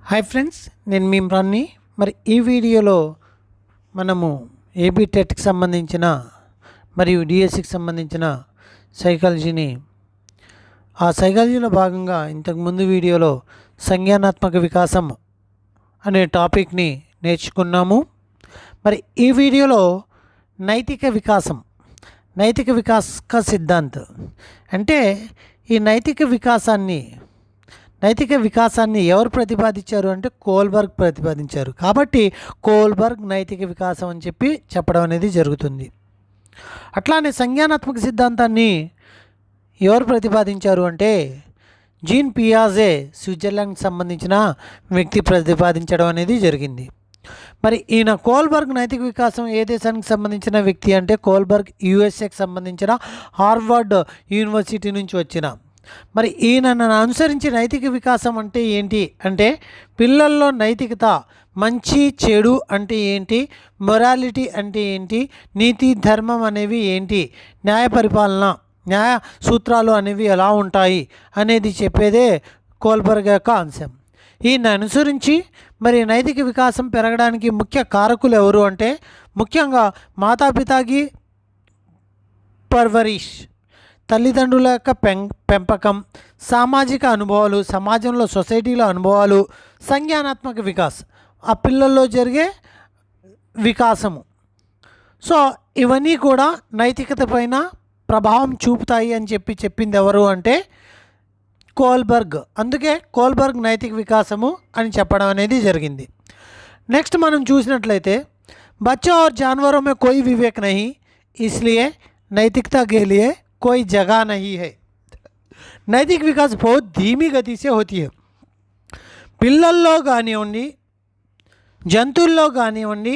Hi friends, నేను మీ ఇమ్రాన్ని. మరి ఈ వీడియోలో మనము ఏపీ టెట్కి సంబంధించిన మరియు డిఎస్సికి సంబంధించిన సైకాలజీని ఆ సైకాలజీలో భాగంగా ఇంతకుముందు వీడియోలో సంజ్ఞానాత్మక వికాసం అనే టాపిక్ని నేర్చుకున్నాము. మరి ఈ వీడియోలో నైతిక వికాస సిద్ధాంతం అంటే ఈ నైతిక వికాసాన్ని ఎవరు ప్రతిపాదించారు అంటే కోల్బర్గ్ ప్రతిపాదించారు. కాబట్టి కోల్బర్గ్ నైతిక వికాసం అని చెప్పడం అనేది జరుగుతుంది. అట్లానే సంజ్ఞానాత్మక సిద్ధాంతాన్ని ఎవరు ప్రతిపాదించారు అంటే జీన్ పియాజే, స్విట్జర్లాండ్కి సంబంధించిన వ్యక్తి ప్రతిపాదించడం అనేది జరిగింది. మరి ఈయన కోల్బర్గ్ నైతిక వికాసం ఏ దేశానికి సంబంధించిన వ్యక్తి అంటే కోల్బర్గ్ యుఎస్ఏకి సంబంధించిన హార్వర్డ్ యూనివర్సిటీ నుంచి వచ్చిన. మరి ఈయనను అనుసరించి నైతిక వికాసం అంటే ఏంటి అంటే పిల్లల్లో నైతికత, మంచి చెడు అంటే ఏంటి, మొరాలిటీ అంటే ఏంటి, నీతి ధర్మం అనేవి ఏంటి, న్యాయ పరిపాలన, న్యాయ సూత్రాలు అనేవి ఎలా ఉంటాయి అనేది చెప్పేదే కోల్బర్గ్ యొక్క అంశం. ఈయన అనుసరించి మరి నైతిక వికాసం పెరగడానికి ముఖ్య కారకులు ఎవరు అంటే ముఖ్యంగా మాతాపితాకి పర్వరిష్, తల్లిదండ్రుల యొక్క పెంపకం, సామాజిక అనుభవాలు, సమాజంలో సొసైటీలో అనుభవాలు, సంజ్ఞానాత్మక వికాస్ ఆ పిల్లల్లో జరిగే వికాసము. సో ఇవన్నీ కూడా నైతికత పైన ప్రభావం చూపుతాయి అని చెప్పింది ఎవరు అంటే కోల్బర్గ్. అందుకే కోల్బర్గ్ నైతిక వికాసము అని చెప్పడం అనేది జరిగింది. నెక్స్ట్ మనం చూసినట్లయితే बच्चों और जानवरों में कोई विवेक नहीं, इसलिए नैतिकता के लिए कोई जगह नहीं है. నైతిక వికాస్ बहुत धीमी गति से होती है. పిల్లల్లో కానివ్వండి, జంతువుల్లో కానివ్వండి,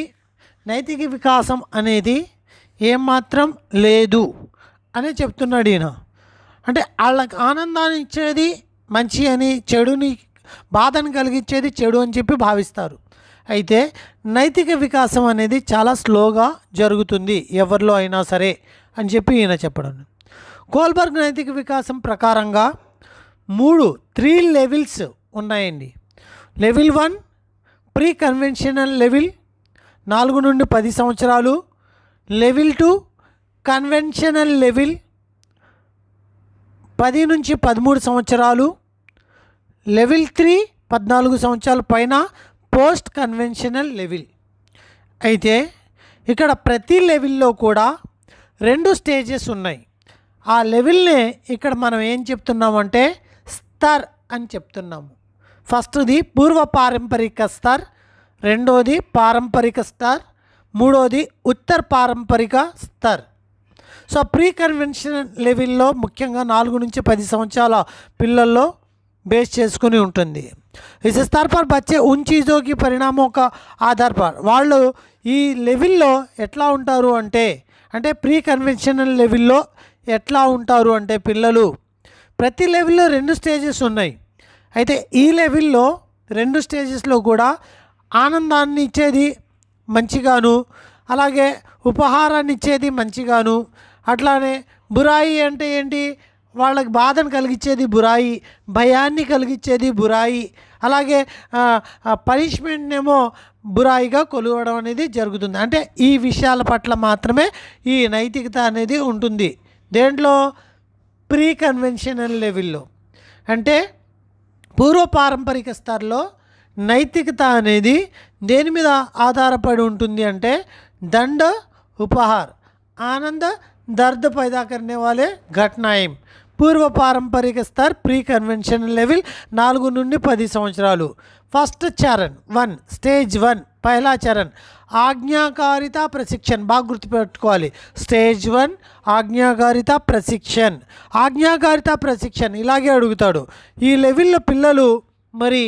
నైతిక వికాసం అనేది ఏమాత్రం లేదు అని చెప్తున్నాడు ఈయన. అంటే వాళ్ళకి ఆనందాన్ని ఇచ్చేది మంచి అని, చెడుని బాధను కలిగించేది చెడు అని చెప్పి భావిస్తారు. అయితే నైతిక వికాసం అనేది చాలా స్లోగా జరుగుతుంది ఎవరిలో అయినా సరే అని చెప్పి ఈయన చెప్పడం. కోల్బర్గ్ నైతిక వికాసం ప్రకారంగా 3 లెవెల్స్ ఉన్నాయండి. లెవెల్ 1 ప్రీ కన్వెన్షనల్ లెవెల్ 4 నుండి 10 సంవత్సరాలు. లెవెల్ 2 కన్వెన్షనల్ లెవెల్ 10 నుంచి 13 సంవత్సరాలు. లెవెల్ 3 14 సంవత్సరాల పైన పోస్ట్ కన్వెన్షనల్ లెవెల్. అయితే ఇక్కడ ప్రతి లెవెల్లో కూడా 2 స్టేజెస్ ఉన్నాయి. ఆ లెవెల్నే ఇక్కడ మనం ఏం చెప్తున్నామంటే స్తర్ అని చెప్తున్నాము. ఫస్ట్ది పూర్వ పారంపరిక స్తర్, రెండోది పారంపరిక స్తర్, మూడోది ఉత్తర పారంపరిక స్తర్. సో ప్రీ కన్వెన్షనల్ లెవెల్లో ముఖ్యంగా 4 నుంచి 10 సంవత్సరాల పిల్లల్లో బేస్ చేసుకుని ఉంటుంది. इस स्तर पर बच्चे उन चीज़ों की परिणामों का आधार पर వాళ్ళు ఈ లెవెల్లో ఎట్లా ఉంటారు అంటే ప్రీ కన్వెన్షనల్ లెవెల్లో ఎట్లా ఉంటారు అంటే పిల్లలు ప్రతి లెవెల్లో 2 స్టేజెస్ ఉన్నాయి. అయితే ఈ లెవెల్లో 2 స్టేజెస్లో కూడా ఆనందాన్ని ఇచ్చేది మంచిగాను, అలాగే ఉపహారాన్ని ఇచ్చేది మంచిగాను, అట్లానే బురాయి అంటే ఏంటి, వాళ్ళకి బాధను కలిగించేది బురాయి, భయాన్ని కలిగించేది బురాయి, అలాగే పనిష్మెంట్ ఏమో బురాయిగా కొలవడం అనేది జరుగుతుంది. అంటే ఈ విషయాల పట్ల మాత్రమే ఈ నైతికత అనేది ఉంటుంది. దేంట్లో ప్రీ కన్వెన్షనల్ లెవెల్లో అంటే పూర్వ పారంపరిక స్థాయిలో నైతికత అనేది దేని మీద ఆధారపడి ఉంటుంది అంటే దండ, ఉపహార్, ఆనంద, दर्द पैदा करने वाले घटनाएं. పూర్వ పారంపరిక స్థర్ ప్రీ కన్వెన్షనల్ లెవెల్ 4 నుండి 10 సంవత్సరాలు. ఫస్ట్ చరణ్ 1 స్టేజ్ 1 పహలా చరణ్ ఆజ్ఞాకారిత ప్రశిక్షణ. బాగా గుర్తుపెట్టుకోవాలి. స్టేజ్ 1 ఆజ్ఞాకారిత ప్రశిక్షణ ఇలాగే అడుగుతాడు. ఈ లెవెల్లో పిల్లలు మరి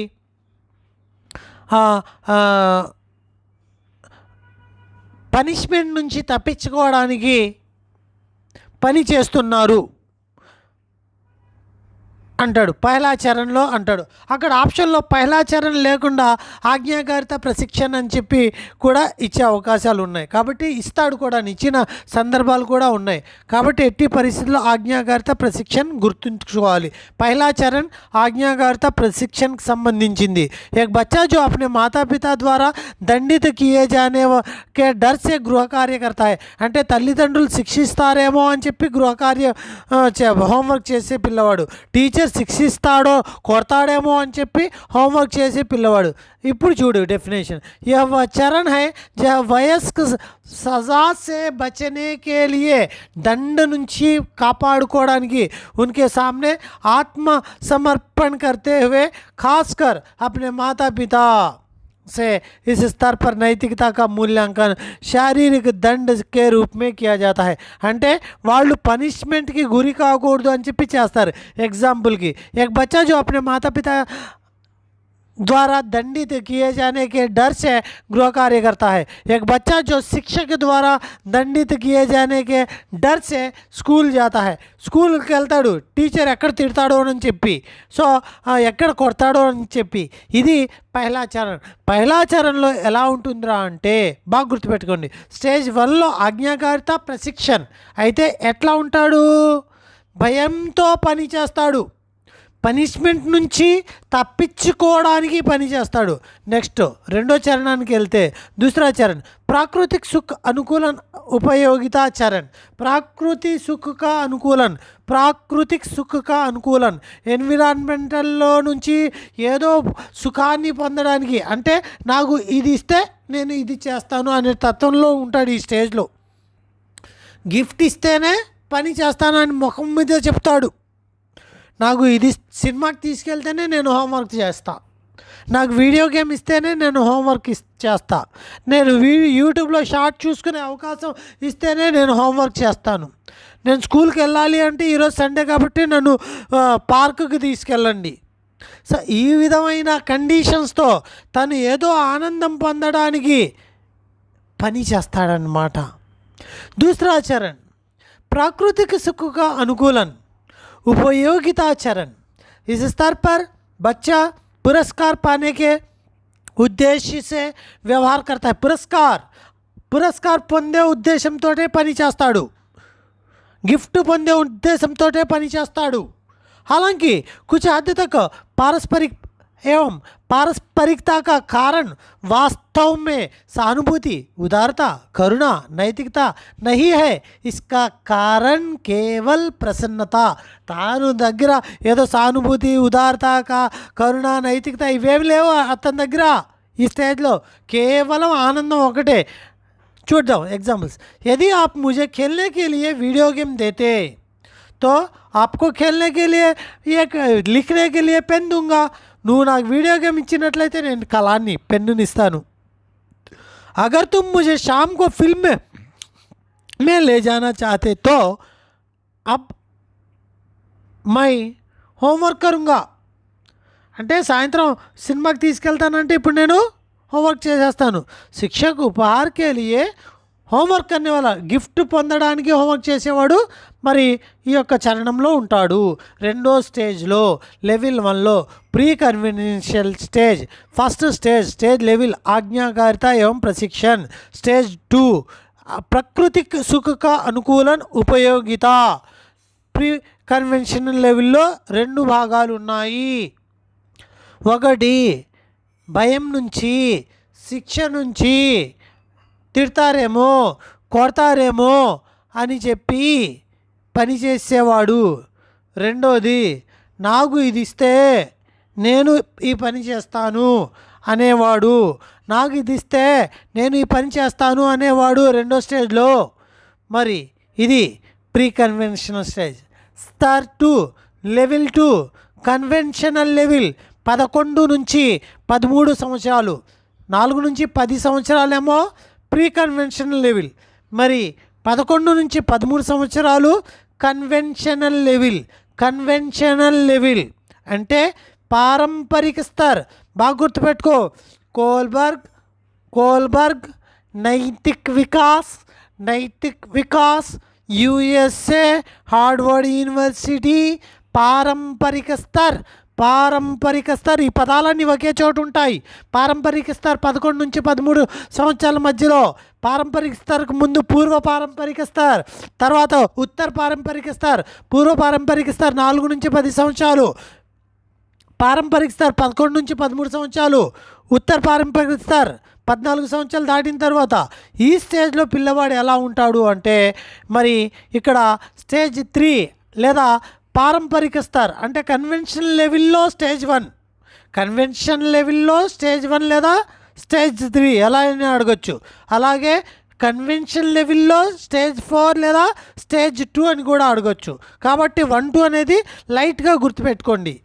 పనిష్మెంట్ నుంచి తప్పించుకోవడానికి పని చేస్తున్నారు అంటాడు, పహలా చరణ్లో అంటాడు. అక్కడ ఆప్షన్లో పహలా చరణ్ లేకుండా ఆజ్ఞాకారిత ప్రశిక్షణ అని చెప్పి కూడా ఇచ్చే అవకాశాలు ఉన్నాయి. కాబట్టి ఇస్తాడు కూడా, ఇచ్చిన సందర్భాలు కూడా ఉన్నాయి. కాబట్టి ఎట్టి పరిస్థితుల్లో ఆజ్ఞాకారిత ప్రశిక్షణ గుర్తుంచుకోవాలి. పహలా చరణ్ ఆజ్ఞాకారిత ప్రశిక్షణకు సంబంధించింది. एक बच्चा जो अपने माता पिता द्वारा దండిత किए जाने के डर से गृह कार्य करता है. అంటే తల్లిదండ్రులు శిక్షిస్తారేమో అని చెప్పి గృహకార్య హోంవర్క్ చేసే పిల్లవాడు, టీచర్ శిక్షిస్తాడో కొడతాడేమో అని చెప్పి హోంవర్క్ చేసే పిల్లవాడు. ఇప్పుడు చూడు డెఫినేషన్, यह वह चरण है जब वयस्क सजा से बचने के लिए దండ నుంచి కాపాడుకోవడానికి उनके सामने आत्मसमर्पण करते हुए खासकर अपने माता पिता से इस स्तर पर नैतिकता का मूल्यांकन శారీరక దండ के रूप में किया जाता है. అంటే వాళ్ళు పనిష్మెంట్కి గురి కాకూడదు అని చెప్పి చేస్తారు. ఎగ్జాంపుల్కి एक बच्चा जो अपने माता पिता द्वारा दंडित किए जाने के डर से गृह कार्य करता है. एक बच्चा जो शिक्षक द्वारा दंडित किए जाने के डर से స్కూల్ जाता है. స్కూల్కి వెళ్తాడు, టీచర్ ఎక్కడ తిడతాడో అని చెప్పి, సో ఎక్కడ కొడతాడో అని చెప్పి. ఇది పహలా చరణ్. పహలా చరణ్లో ఎలా ఉంటుందిరా అంటే బాగా గుర్తుపెట్టుకోండి, స్టేజ్ 1లో ఆజ్ఞాకారిత ప్రశిక్షణ అయితే ఎట్లా ఉంటాడు, భయంతో పని చేస్తాడు, పనిష్మెంట్ నుంచి తప్పించుకోవడానికి పని చేస్తాడు. నెక్స్ట్ రెండో చరణానికి వెళ్తే दूसरा चरण प्राकृतिक सुख अनुकूलन उपयोगिता चरण. प्राकृति सुख का अनुकूलन, ప్రాకృతిక్ సుఖ అనుకూలన్, ఎన్విరాన్మెంటల్లో నుంచి ఏదో సుఖాన్ని పొందడానికి, అంటే నాకు ఇది ఇస్తే నేను ఇది చేస్తాను అనే తత్వంలో ఉంటాడు ఈ స్టేజ్లో. గిఫ్ట్ ఇస్తేనే పని చేస్తాను అని ముఖం మీద చెప్తాడు. నాకు ఇది సినిమాకి తీసుకెళ్తేనే నేను హోంవర్క్ చేస్తా, నాకు వీడియో గేమ్ ఇస్తేనే నేను హోంవర్క్ చేస్తా, నేను యూట్యూబ్లో షార్ట్ చూసుకునే అవకాశం ఇస్తేనే నేను హోంవర్క్ చేస్తాను, నేను స్కూల్కి వెళ్ళాలి అంటే ఈరోజు సండే కాబట్టి నన్ను పార్కుకి తీసుకెళ్ళండి. సో ఈ విధమైన కండిషన్స్తో తను ఏదో ఆనందం పొందడానికి పని చేస్తాడనమాట. दूसरा चरण प्राकृतिक सुख का अनुकूलन उपयोगिता चरण. इस स्तर पर बच्चा पुरस्कार पाने के उद्देश्य से व्यवहार करता है. పురస్కార్ పొందే ఉద్దేశంతో పని చేస్తాడు, గిఫ్ట్ పొందే ఉద్దేశంతో పని చేస్తాడు. हालांकि कुछ हद तक पारस्परिक एवं पारस्परिकता का कारण वास्तव में सहानुभूति, उदारता, करुणा, नैतिकता नहीं है. इसका कारण केवल प्रसन्नता. తాను దగ్గర ఏదో సానుభూతి, ఉదారత, కరుణ, నైతికత ఇవేమి లేవు అతని దగ్గర. ఈ స్టేజ్లో కేవలం ఆనందం ఒకటే. చూద్దాం एग्जाम्पल्स. यदि आप मुझे खेलने के लिए वीडियो गेम देते तो आपको खेलने के लिए एक लिखने के लिए पेन दूंगा. నువ్వు నాకు వీడియో గేమ్ ఇచ్చినట్లయితే నేను కలాన్ని పెన్నుని ఇస్తాను. अगर तुम मुझे शाम को फिल्म में ले जाना चाहते तो अब मैं होमवर्क करूँगा. అంటే సాయంత్రం సినిమాకి తీసుకెళ్తానంటే ఇప్పుడు నేను హోంవర్క్ చేసేస్తాను. శిక్షకు ఉపహార్ కే లియే హోంవర్క్ అనే వాళ్ళ గిఫ్ట్ పొందడానికి హోంవర్క్ చేసేవాడు మరి ఈ యొక్క చరణంలో ఉంటాడు. రెండో స్టేజ్లో లెవెల్ 1లో pre conventional stage, first stage level ఆజ్ఞాకారిత एवं प्रशिक्षण. స్టేజ్ 2 ప్రకృతిక్ సుఖ కా అనుకూలన్ ఉపయోగిత. ప్రీ కన్వెన్షనల్ లెవెల్లో 2 భాగాలు ఉన్నాయి. ఒకటి భయం నుంచి, శిక్ష నుంచి, తిడతారేమో కొడతారేమో అని చెప్పి పని చేసేవాడు. రెండోది నాకు ఇది ఇస్తే నేను ఈ పని చేస్తాను అనేవాడు, నాకు ఇది ఇస్తే నేను ఈ పని చేస్తాను అనేవాడు రెండో స్టేజ్లో. మరి ఇది pre conventional stage. Star 2 level 2 conventional level 11 నుంచి 13 సంవత్సరాలు, 4 నుంచి 10 సంవత్సరాలేమో ప్రీ కన్వెన్షనల్ లెవెల్, మరి 11 నుంచి 13 సంవత్సరాలు కన్వెన్షనల్ లెవెల్ అంటే పారంపరిక స్థర్. బాగా గుర్తుపెట్టుకో, కోల్బర్గ్ నైతిక్ వికాస్ USA, हार्वर्ड यूनिवर्सिटी, పారంపరిక స్తర్, పారంపరిక స్తర్, ఈ పదాలన్నీ ఒకే చోటు ఉంటాయి. పారంపరిక స్తర్ 11 నుంచి 13 సంవత్సరాల మధ్యలో, పారంపరిక స్తర్కు ముందు పూర్వ పారంపరిక స్తర్, తర్వాత ఉత్తర పారంపరిక స్తర్, పూర్వ పారంపరిక స్తర్ 4 నుంచి 10 సంవత్సరాలు, పారంపరిక స్తర్ 11 నుంచి 13 సంవత్సరాలు, ఉత్తర పారంపరిక స్తర్ 14 సంవత్సరాలు దాటిన తర్వాత ఈ స్టేజ్లో పిల్లవాడు ఎలా ఉంటాడు అంటే, మరి ఇక్కడ స్టేజ్ 3 లేదా పారంపరిక స్తర్ అంటే కన్వెన్షన్ లెవెల్లో స్టేజ్ 1, కన్వెన్షన్ లెవెల్లో స్టేజ్ 1 లేదా స్టేజ్ 3 ఎలా అని అడగచ్చు. అలాగే కన్వెన్షన్ లెవెల్లో స్టేజ్ 4 లేదా స్టేజ్ 2 అని కూడా అడగచ్చు. కాబట్టి 1, 2 అనేది లైట్గా గుర్తుపెట్టుకోండి.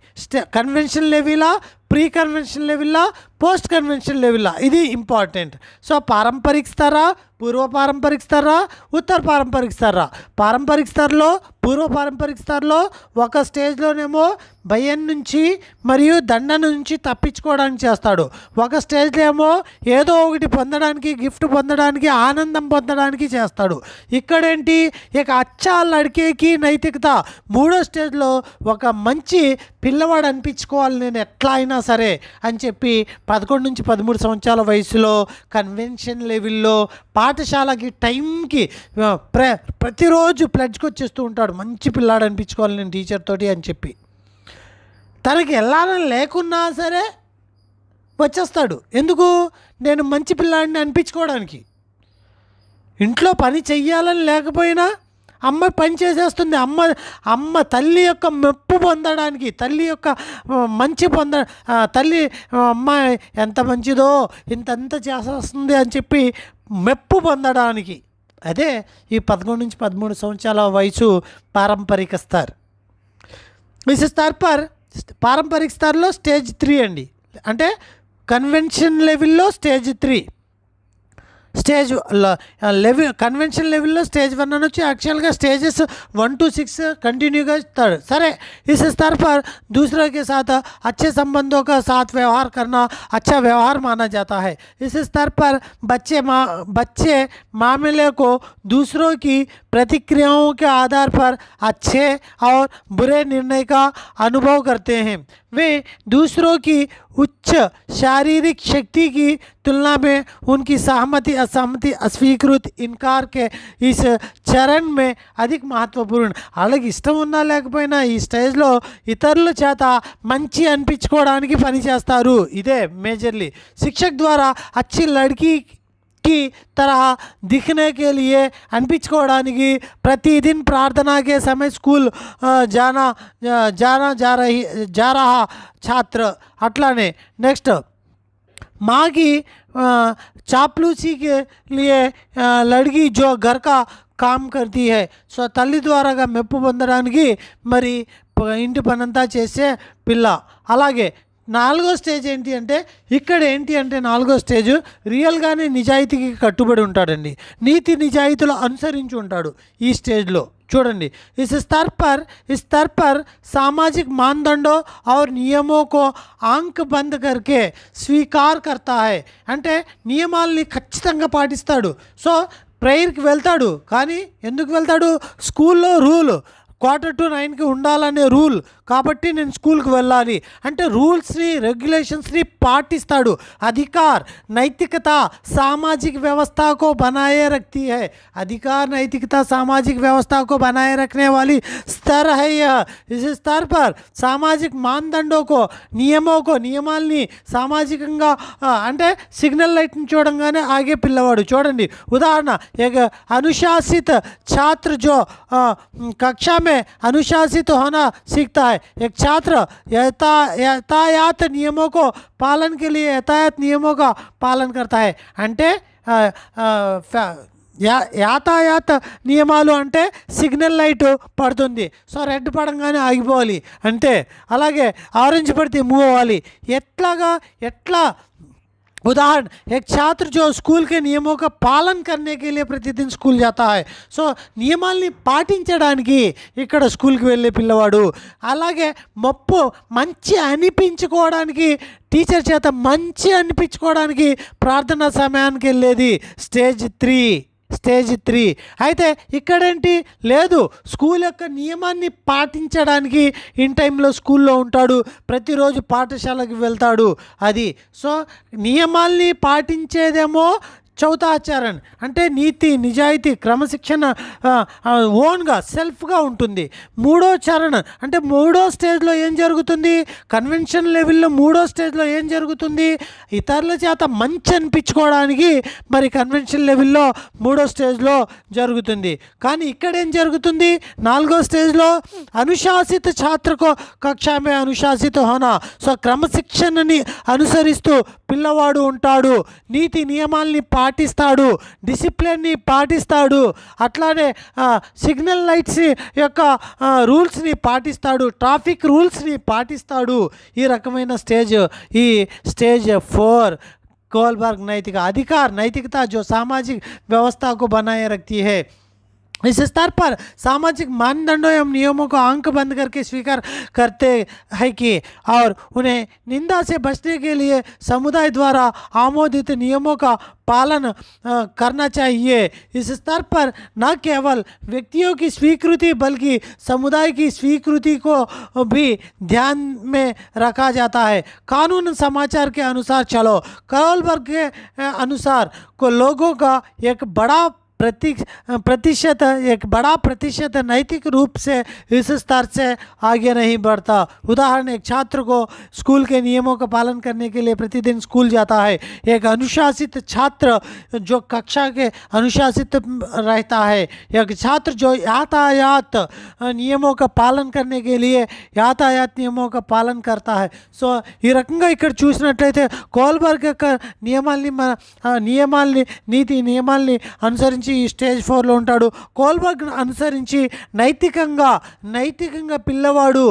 కన్వెన్షన్ లెవెలా, ప్రీ కన్వెన్షన్ లెవెల్లా, పోస్ట్ కన్వెన్షన్ లెవెల్లా, ఇది ఇంపార్టెంట్. సో పారంపరిక స్తరా, పూర్వ పారంపరిక స్తరా, ఉత్తర పారంపరిక స్తరా. పారంపరిక స్తర్లో, పూర్వ పారంపరిక స్తర్లో ఒక స్టేజ్లోనేమో భయం నుంచి మరియు దండన నుంచి తప్పించుకోవడానికి చేస్తాడు. ఒక స్టేజ్లో ఏమో ఏదో ఒకటి పొందడానికి, గిఫ్ట్ పొందడానికి, ఆనందం పొందడానికి చేస్తాడు. ఇక్కడేంటి, ఇక అచ్చా లడికేకి నైతికత. మూడో స్టేజ్లో ఒక మంచి పిల్లవాడు అనిపించుకోవాలి నేను ఎట్లా అయినా సరే అని చెప్పి 11 నుంచి 13 సంవత్సరాల వయసులో కన్వెన్షన్ లెవెల్లో పాఠశాలకి టైంకి ప్రతిరోజు ప్లెడ్జ్కి వచ్చేస్తూ ఉంటాడు. మంచి పిల్లాడు అనిపించుకోవాలి నేను టీచర్ తోటి అని చెప్పి. తనకి వెళ్ళాలని లేకున్నా సరే వచ్చేస్తాడు. ఎందుకు? నేను మంచి పిల్లాడిని అనిపించుకోవడానికి. ఇంట్లో పని చెయ్యాలని లేకపోయినా అమ్మ పని చేసేస్తుంది. అమ్మ తల్లి యొక్క మెప్పు పొందడానికి, తల్లి యొక్క మంచి తల్లి అమ్మ ఎంత మంచిదో ఇంతంత చేసేస్తుంది అని చెప్పి మెప్పు పొందడానికి. అదే ఈ 11 నుంచి 13 సంవత్సరాల వయసు పారంపరిక స్తర్. ఇస్ స్తర్ పర్ పారంపరిక స్తర్లో స్టేజ్ 3 అండి, అంటే కన్వెన్షన్ లెవెల్లో stage 3, stage level convention level stage 1 అనొచ్చు. యాక్చువల్గా स्टेजेस 1 to 6 कंटिन्यूगा इస్తాడు. सरे इस स्तर पर दूसरे के साथ अच्छे संबंधों का साथ व्यवहार करना अच्छा व्यवहार माना जाता है. इस स्तर पर बच्चे मामले को दूसरों की प्रतिक्रियाओं के आधार पर अच्छे और बुरे निर्णय का अनुभव करते हैं. वे दूसरों की उच्च शारीरिक शक्ति की तुलना में उनकी सहमति असहमति अस्वीकृत इनकार के इस चरण में अधिक महत्वपूर्ण. అలాగే ఇష్టం ఉన్నా లేకపోయినా ఈ స్టేజ్లో ఇతరుల చేత మంచి అనిపించుకోవడానికి పని చేస్తారు. ఇదే మేజర్లీ शिक्षक द्वारा अच्छी लड़की की तरह दिखने के लिए అనిపించుకోవడానికి प्रतिदिन प्रार्थना के समय स्कूल जा रहा छात्र. अట్లానే నెక్స్ట్ माँ की चापलूसी के लिए लड़की जो घर का काम करती है. సో తల్లి ద్వారాగా మెప్పు పొందడానికి మరి ఇంటి పనంతా చేసే పిల్ల. అలాగే నాలుగో స్టేజ్ ఏంటి అంటే, ఇక్కడ ఏంటి అంటే నాలుగో స్టేజ్ రియల్గానే నిజాయితీకి కట్టుబడి ఉంటాడండి, నీతి నిజాయితీలు అనుసరించి ఉంటాడు ఈ స్టేజ్లో. చూడండి, इस स्तर पर सामाजिक मानदंडों और नियमों को आंख बंद करके स्वीकार करता है. అంటే నియమాల్ని ఖచ్చితంగా పాటిస్తాడు. సో ప్రేయర్కి వెళ్తాడు, కానీ ఎందుకు వెళ్తాడు? స్కూల్లో రూల్ 8:45 ఉండాలనే రూల్, కాబట్టి నేను స్కూల్కి వెళ్ళాలి అంటే రూల్స్ని రెగ్యులేషన్స్ని పాటిస్తాడు. अधिकार नैतिकता सामाजिक व्यवस्था को बनाए रखती है. अधिकार नैतिकता सामाजिक व्यवस्था को बनाए रखने वाली स्तर है यह. इस स्तर पर सामाजिक मानदंडों को నియమాల్ని సామాజికంగా అంటే సిగ్నల్ లైట్ని చూడంగానే ఆగే పిల్లవాడు. చూడండి ఉదాహరణ, एक अनुशासित छात्र जो कक्षा में अनुशासित होना सीखता है. एक छात्र यातायात नियमों को पालन के लिए यातायात नियमों का पालन करता है. అంటే యాతాయాత నియమాలు అంటే సిగ్నల్ లైట్ పడుతుంది, సో రెడ్ పడంగానే ఆగిపోవాలి అంటే, అలాగే ఆరెంజ్ పడితే మూవ్ అవ్వాలి. ఎట్లా उदाहरण, एक छात्र जो स्कूल के नियमों का पालन करने के लिए प्रतिदिन स्कूल जाता है. సో నియమాల్ని పాటించడానికి ఇక్కడ స్కూల్కి వెళ్ళే పిల్లవాడు. అలాగే మంచి అనిపించుకోవడానికి, టీచర్ చేత మంచి అనిపించుకోవడానికి ప్రార్థనా సమయానికి వెళ్ళేది స్టేజ్ 3. స్టేజ్ 3. అయితే ఇక్కడేంటి లేదు, స్కూల్ యొక్క నియమాన్ని పాటించడానికి ఇన్ టైంలో స్కూల్లో ఉంటాడు, ప్రతిరోజు పాఠశాలకు వెళ్తాడు. అది సో నియమాల్ని పాటించేదేమో చౌథా ఆచరణ అంటే నీతి, నిజాయితీ, క్రమశిక్షణ ఓన్గా సెల్ఫ్గా ఉంటుంది. మూడో చరణ అంటే మూడో స్టేజ్లో ఏం జరుగుతుంది, కన్వెన్షన్ లెవెల్లో మూడో స్టేజ్లో ఏం జరుగుతుంది, ఇతరుల చేత మంచి అనిపించుకోవడానికి మరి కన్వెన్షన్ లెవెల్లో మూడో స్టేజ్లో జరుగుతుంది. కానీ ఇక్కడ ఏం జరుగుతుంది, నాలుగో స్టేజ్లో అనుశాసిత ఛాత్రకు కక్షామే అనుశాసిత హోనా. సో క్రమశిక్షణని అనుసరిస్తూ పిల్లవాడు ఉంటాడు, నీతి నియమాల్ని పాటిస్తాడు, డిసిప్లిన్ని పాటిస్తాడు, అట్లానే సిగ్నల్ లైట్స్ యొక్క రూల్స్ని పాటిస్తాడు, ట్రాఫిక్ రూల్స్ని పాటిస్తాడు. ఈ రకమైన ఈ స్టేజ్ 4 कोलबर्ग नैतिक अधिकार नैतिकता जो सामाजिक व्यवस्था को बनाए रखती है। इस स्तर पर सामाजिक मानदंडों एवं नियमों को आंख बंद करके स्वीकार करते हैं कि और उन्हें निंदा से बचने के लिए समुदाय द्वारा आमोदित नियमों का पालन करना चाहिए। इस स्तर पर न केवल व्यक्तियों की स्वीकृति बल्कि समुदाय की स्वीकृति को भी ध्यान में रखा जाता है। कानून समाचार के अनुसार चलो कोलबर्ग के अनुसार को लोगों का एक बड़ा प्रतिशत नैतिक रूप से इस स्तर से आगे नहीं बढ़ता। उदाहरण, एक छात्र को स्कूल के नियमों का पालन करने के लिए प्रतिदिन स्कूल जाता है। एक अनुशासित छात्र जो कक्षा के अनुशासित रहता है, एक छात्र जो यातायात नियमों का पालन करने के लिए यातायात नियमों का पालन करता है। సో ఈ రకంగా ఇక్కడ చూసినట్లయితే కోల్బర్గ్ యొక్క నియమాల్ని అనుసరించి ఈ స్టేజ్ 4లో ఉంటాడు. కోల్బర్గ్ అనుసరించి నైతికంగా పిల్లవాడు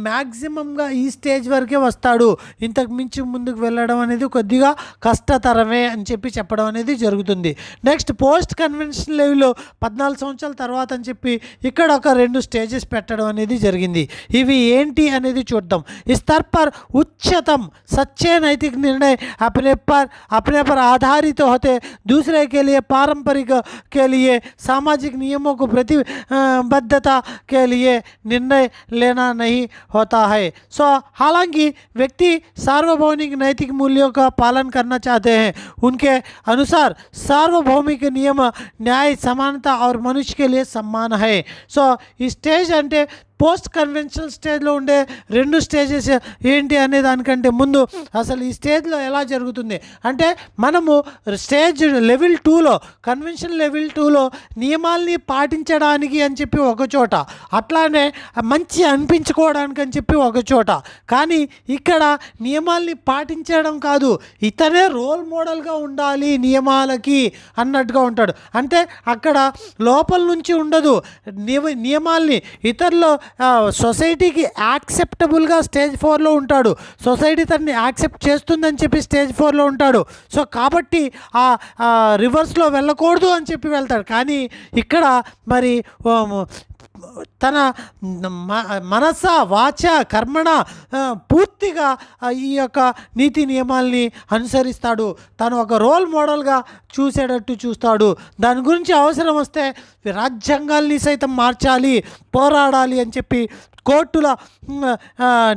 మ్యాక్సిమంగా ఈ స్టేజ్ వరకే వస్తాడు. ఇంతకు మించి ముందుకు వెళ్ళడం అనేది కొద్దిగా కష్టతరమే అని చెప్పడం అనేది జరుగుతుంది. నెక్స్ట్ పోస్ట్ కన్వెన్షన్ లెవెల్లో 14 సంవత్సరాల తర్వాత అని చెప్పి ఇక్కడ ఒక 2 స్టేజెస్ పెట్టడం అనేది జరిగింది. ఇవి ఏంటి అనేది చూద్దాం. इस स्तर पर उच्चतम सच्चे नैतिक निर्णय अपने पर आधारित होते, दूसरे के लिए पारंपरिक के लिए सामाजिक नियमों को प्रतिबद्धता के लिए निर्णय लेना नहीं होता है। सो हालांकि व्यक्ति सार्वभौमिक नैतिक मूल्यों का पालन करना चाहते हैं, उनके अनुसार सार्वभौमिक नियम न्याय, समानता और मनुष्य के लिए सम्मान है। सो ఈ స్టేజ్ అంటే పోస్ట్ కన్వెన్షనల్ స్టేజ్లో ఉండే 2 స్టేజెస్ ఏంటి అనే దానికంటే ముందు అసలు ఈ స్టేజ్లో ఎలా జరుగుతుంది అంటే, మనము స్టేజ్ లెవెల్ 2లో కన్వెన్షన్ లెవెల్ 2లో నియమాల్ని పాటించడానికి అని చెప్పి ఒక చోట, అట్లానే మంచి అనిపించుకోవడానికి అని చెప్పి ఒక చోట, కానీ ఇక్కడ నియమాల్ని పాటించడం కాదు, ఇతనే రోల్ మోడల్గా ఉండాలి నియమాలకి అన్నట్టుగా ఉంటాడు. అంటే అక్కడ లోపల నుంచి ఉండదు, నియమాల్ని ఇతరులు సొసైటీకి యాక్సెప్టబుల్గా స్టేజ్ 4లో ఉంటాడు, సొసైటీ తనని యాక్సెప్ట్ చేస్తుందని చెప్పి స్టేజ్ 4లో ఉంటాడు. సో కాబట్టి రివర్స్లో వెళ్ళకూడదు అని చెప్పి వెళ్తాడు. కానీ ఇక్కడ మరి తన మనస వాచ కర్మణ పూర్తిగా ఈ యొక్క నీతి నియమాల్ని అనుసరిస్తాడు. తను ఒక రోల్ మోడల్గా చూసేటట్టు చూస్తాడు. దాని గురించి అవసరం వస్తే రాజ్యాంగాల్ని సైతం మార్చాలి, పోరాడాలి అని చెప్పి కోర్టుల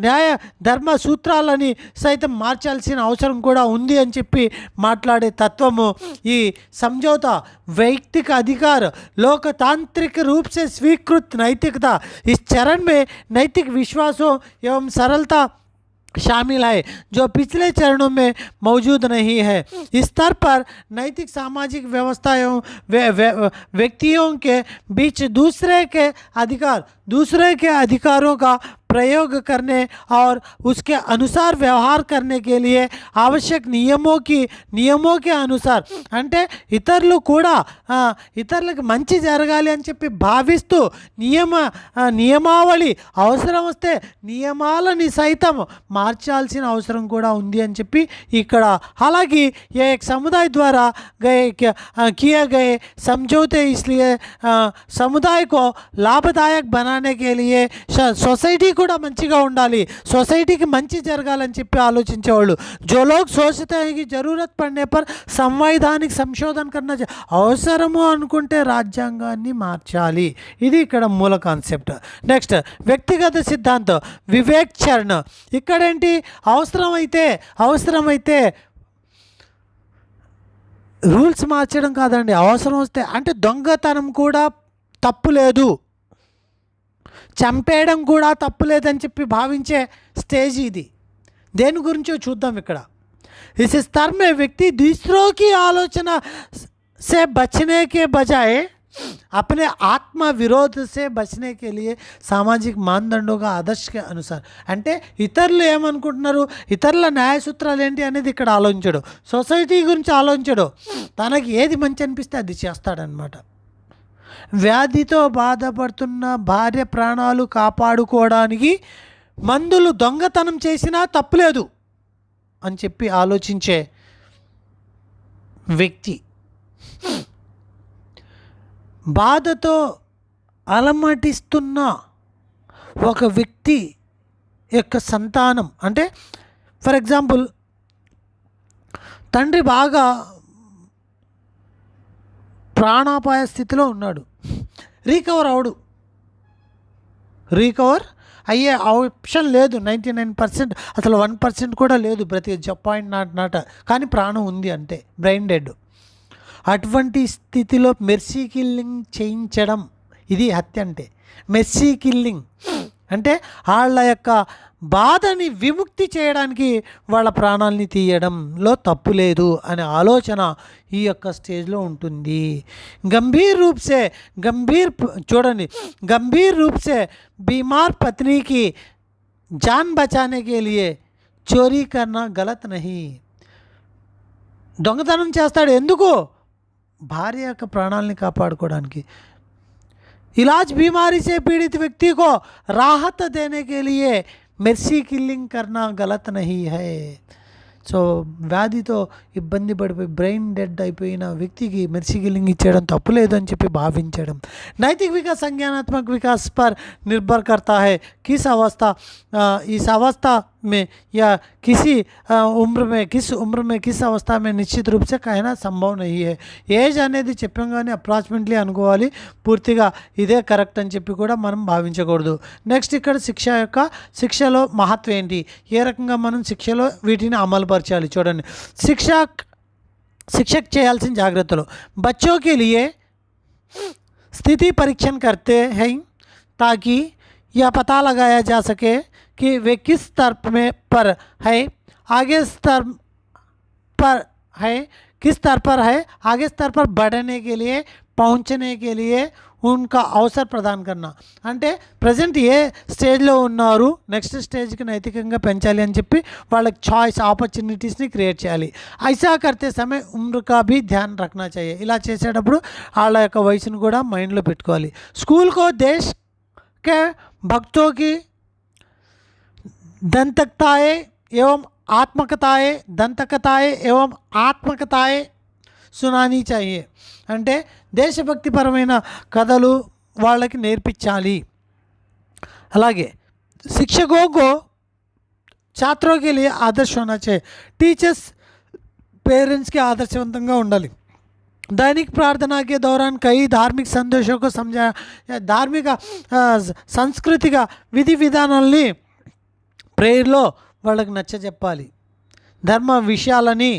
న్యాయ ధర్మ సూత్రాలని సైతం మార్చాల్సిన అవసరం కూడా ఉంది అని చెప్పి మాట్లాడే తత్వము ఈ समझौता वैयक्तिक अधिकार लोकतांत्रिक रूप से स्वीकृत नैतिकता। इस चरण में नैतिक विश्वासों एवं सरलता शामिल है जो पिछले चरणों में मौजूद नहीं है। इस स्तर पर नैतिक सामाजिक व्यवस्था एवं व्यक्तियों के बीच दूसरे के अधिकारों का प्रयोग करने और उसके अनुसार व्यवहार करने के लिए आवश्यक నియమో के अनुसार అంటే ఇతరులు కూడా ఇతరులకు మంచి జరగాలి అని చెప్పి భావిస్తూ నియమావళి అవసరం వస్తే నియమాలని సైతం మార్చాల్సిన అవసరం కూడా ఉంది అని చెప్పి ఇక్కడ. हालांकि ये एक समुदाय द्वारा किए गए समझौते इसलिए समुदाय को लाभदायक बनाने के लिए सोसाइटी को కూడా మంచిగా ఉండాలి, సొసైటీకి మంచి జరగాలని చెప్పి ఆలోచించేవాళ్ళు. जो लोग सोचते हैं कि जरूरत पड़ने पर సంవైధానిక సంశోధన కన్నా అవసరము అనుకుంటే రాజ్యాంగాన్ని మార్చాలి. ఇది ఇక్కడ మూల కాన్సెప్ట్. నెక్స్ట్ వ్యక్తిగత సిద్ధాంతం వివేక్ చరణ్. ఇక్కడేంటి, అవసరమైతే రూల్స్ మార్చడం కాదండి, అవసరం వస్తే అంటే దొంగతనం కూడా తప్పు లేదు, చంపేయడం కూడా తప్పు లేదని చెప్పి భావించే స్టేజ్ ఇది. దేని గురించో చూద్దాం ఇక్కడ. इस स्तर में व्यक्ति दूसरों की आलोचना से बचने के बजाय अपने आत्म विरोध से बचने के लिए सामाजिक मानदंडों का आदर्श के अनुसार అంటే ఇతరులు ఏమనుకుంటున్నారు, ఇతరుల న్యాయ సూత్రాలు ఏంటి అనేది ఇక్కడ ఆలోచించడు, సొసైటీ గురించి ఆలోచించడు, తనకి ఏది మంచి అనిపిస్తే అది చేస్తాడనమాట. వ్యాధితో బాధపడుతున్న భార్య ప్రాణాలు కాపాడుకోవడానికి మందులు దొంగతనం చేసినా తప్పులేదు అని చెప్పి ఆలోచించే వ్యక్తి. బాధతో అలమటిస్తున్న ఒక వ్యక్తి యొక్క సంతానం అంటే ఫర్ ఎగ్జాంపుల్ తండ్రి బాగా ప్రాణాపాయ స్థితిలో ఉన్నాడు, రీకవర్ అయ్యే ఆప్షన్ లేదు, 99%, అసలు 1% కూడా లేదు, ప్రతి పాయింట్ నాట కానీ ప్రాణం ఉంది అంటే బ్రెయిన్ డెడ్. అటువంటి స్థితిలో మెర్సీ కిల్లింగ్ చేయించడం, ఇది హత్య అంటే. మెర్సీ కిల్లింగ్ అంటే వాళ్ళ యొక్క బాధని విముక్తి చేయడానికి వాళ్ళ ప్రాణాలని తీయడంలో తప్పు లేదు అనే ఆలోచన ఈ యొక్క స్టేజ్లో ఉంటుంది. గంభీర్ రూప్ సే बीमार पत्नी की जान बचाने के लिए चोरी करना गलत नहीं. దొంగతనం చేస్తాడు ఎందుకు, భార్య యొక్క ప్రాణాలని కాపాడుకోవడానికి. इलाज बीमारी से पीड़ित व्यक्ति को राहत देने के लिए మెర్సీ కిల్లింగ్ కర్నా గలత్ నహీ హై. సో వ్యాధితో ఇబ్బంది పడిపోయి బ్రెయిన్ డెడ్ అయిపోయిన వ్యక్తికి మెర్సీ కిల్లింగ్ ఇచ్చేయడం తప్పులేదు అని చెప్పి భావించడం. నైతిక వికాస్ సంజ్ఞాनात्मक विकास पर निर्भर करता है. किस अवस्था में या किस उम्र में किस अवस्था में निश्चित रूप से कहना संभव नहीं है. ఏజ్ అనేది చెప్పాం కానీ అప్రాక్సిమేట్లీ అనుకోవాలి, పూర్తిగా ఇదే కరెక్ట్ అని చెప్పి కూడా మనం భావించకూడదు. నెక్స్ట్ ఇక్కడ శిక్షలో మహత్వం ఏంటి, ఏ రకంగా మనం శిక్షలో వీటిని అమలుపరచాలి చూడండి. शिक्षक చేయాల్సిన జాగ్రత్తలు. बच्चों के लिए स्थिति परीक्षण करते हैं ताकि यह पता लगाया जा सके कि वे किस स्तर पर है, आगे स्तर पर बढ़ने के लिए, पहुंचने के लिए उनका అవసర ప్రదాన్ కన్నా. అంటే ప్రజెంట్ ఏ స్టేజ్లో ఉన్నారు, నెక్స్ట్ స్టేజ్కి నైతికంగా పెంచాలి అని చెప్పి వాళ్ళకి చాయిస్ ఆపర్చునిటీస్ని క్రియేట్ చేయాలి. ఐసా కర్తే సమయ ఉమ్ర కా భీ ధ్యాన్ రఖనా చాహియే. ఇలా చేసేటప్పుడు వాళ్ళ యొక్క వయసును కూడా మైండ్లో పెట్టుకోవాలి. స్కూల్ కో దేశ్ కే భక్తో కి దంతకతాయే एवं ఆత్మకథాయే సునానీ చాహియే. అంటే దేశభక్తిపరమైన కథలు వాళ్ళకి నేర్పించాలి. అలాగే शिक्षकों को छात्रों के लिए आदर्श होना चाहिए. టీచర్స్ పేరెంట్స్కి ఆదర్శవంతంగా ఉండాలి. दैनिक प्रार्थना के दौरान कई धार्मिक संदेशों को समझा, धार्मिक सांस्कृतिक విధి విధానాల్ని ప్రేయర్లో వాళ్ళకి నచ్చ చెప్పాలి. ధర్మ విషయాలని,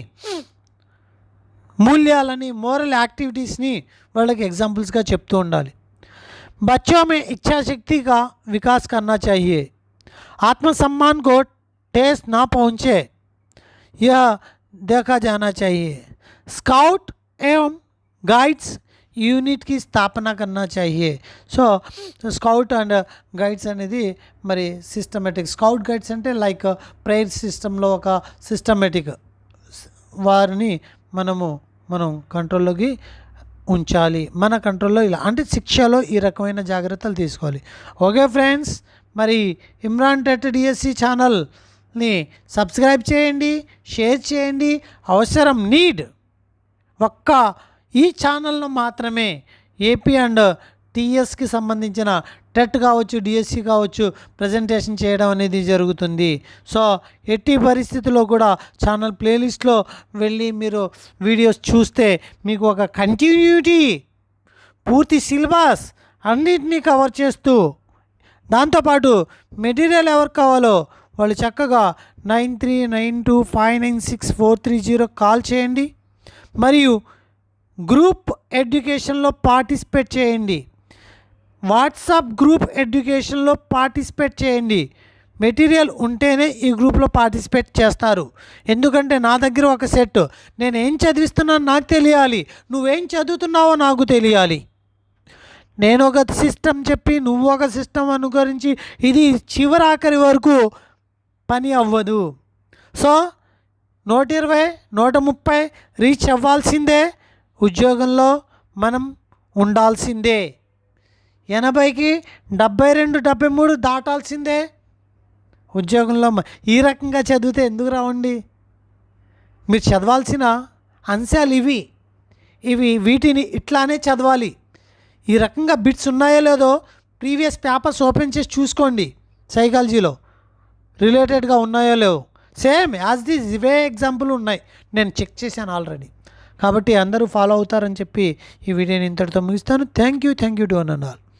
మూల్యాలని, మోరల్ యాక్టివిటీస్ని వాళ్ళకి ఎగ్జాంపుల్స్గా చెప్తూ ఉండాలి. बच्चों में इच्छा शक्ति का विकास करना चाहिए. आत्मसम्मान को ठेस ना पहुँचे यह देखा जाना चाहिए. स्काउट एवं गाइड्स యూనిట్ की స్థాపన करना चाहिए. సో స్కౌట్ అండ్ గైడ్స్ అనేది మరి సిస్టమేటిక్, స్కౌట్ గైడ్స్ అంటే లైక్ ప్రేయర్ సిస్టంలో ఒక సిస్టమేటిక్ వారిని మనం కంట్రోల్లోకి ఉంచాలి. మన కంట్రోల్లో ఇలా అంటే శిక్షలో ఈ రకమైన జాగ్రత్తలు తీసుకోవాలి. ఓకే ఫ్రెండ్స్, మరి ఇమ్రాన్ టెట్ డిఎస్సి ఛానల్ని సబ్స్క్రైబ్ చేయండి, షేర్ చేయండి. అవసరం ఒక్క ఈ ఛానల్లో మాత్రమే ఏపీ అండ్ టీఎస్కి సంబంధించిన టెట్ కావచ్చు, డిఎస్సి కావచ్చు, ప్రజెంటేషన్ చేయడం అనేది జరుగుతుంది. సో ఎట్టి పరిస్థితుల్లో కూడా ఛానల్ ప్లేలిస్ట్లో వెళ్ళి మీరు వీడియోస్ చూస్తే మీకు ఒక కంటిన్యూటీ, పూర్తి సిలబస్ అన్నింటినీ కవర్ చేస్తూ, దాంతోపాటు మెటీరియల్ ఎవరికి కావాలో వాళ్ళు చక్కగా 9392596430 కాల్ చేయండి. మరియు గ్రూప్ ఎడ్యుకేషన్లో పార్టిసిపేట్ చేయండి. వాట్సాప్ గ్రూప్ ఎడ్యుకేషన్లో పార్టిసిపేట్ చేయండి. మెటీరియల్ ఉంటేనే ఈ గ్రూప్లో పార్టిసిపేట్ చేస్తారు. ఎందుకంటే నా దగ్గర ఒక సెట్, నేను ఏం చదివిస్తున్నాను నాకు తెలియాలి, నువ్వేం చదువుతున్నావో నాకు తెలియాలి. నేను ఒక సిస్టమ్ చెప్పి నువ్వు ఒక సిస్టమ్ అనుకరించి ఇది చివరాఖరి వరకు పని అవ్వదు. సో 120, 130 రీచ్ అవ్వాల్సిందే. ఉద్యోగంలో మనం ఉండాల్సిందే. 80కి 72, 73 దాటాల్సిందే. ఉద్యోగంలో ఈ రకంగా చదివితే ఎందుకు రావండి? మీరు చదవాల్సిన అంశాలు వీటిని ఇట్లానే చదవాలి. ఈ రకంగా బిట్స్ ఉన్నాయో లేదో ప్రీవియస్ పేపర్స్ ఓపెన్ చేసి చూసుకోండి. సైకాలజీలో రిలేటెడ్గా ఉన్నాయో లేవో సేమ్ యాజ్ దిస్ ఇవే ఎగ్జాంపుల్ ఉన్నాయి, నేను చెక్ చేశాను ఆల్రెడీ. కాబట్టి అందరూ ఫాలో అవుతారని చెప్పి ఈ వీడియోని ఇంతటితో ముగిస్తాను. Thank you to one and all.